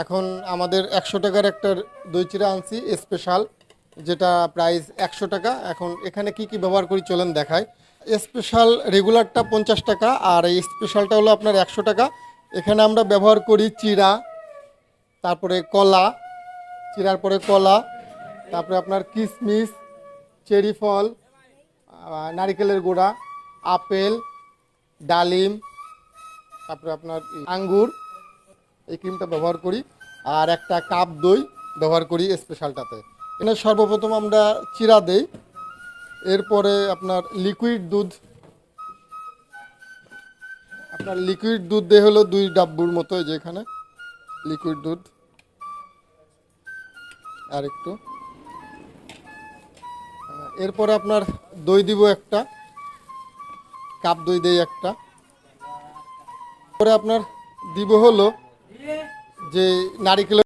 এখন আমাদের 100 টাকার একটা দই চিড়া আনছি স্পেশাল, যেটা প্রাইস 100 টাকা। এখন এখানে কি কি ব্যবহার করি চলেন দেখাই। স্পেশাল রেগুলারটা 50 টাকা, আর এই স্পেশালটা হলো আপনার 100 টাকা। এখানে আমরা ব্যবহার করি চিড়া, তারপরে কলা, চিড়ার পরে কলা, তারপরে আপনার কিশমিশ, চেরি ফল, নারিকেলের গুঁড়া, আপেল, ডালিম, তারপরে আপনার আঙ্গুর, এই ক্রিমটা ব্যবহার করি। আর একটা কাপ দই ব্যবহার করি স্পেশালটাতে। এখানে সর্বপ্রথম আমরা চিড়া দেই, এরপরে আপনার লিকুইড দুধ, আপনার লিকুইড দুধ দিয়ে হলো 2 ডাব্বুর মতো, এই যে এখানে লিকুইড দুধ আর একটু। এরপরে আপনার দই দিব, একটা কাপ দই দেই একটা। পরে আপনার দিব হলো যে নারিকেল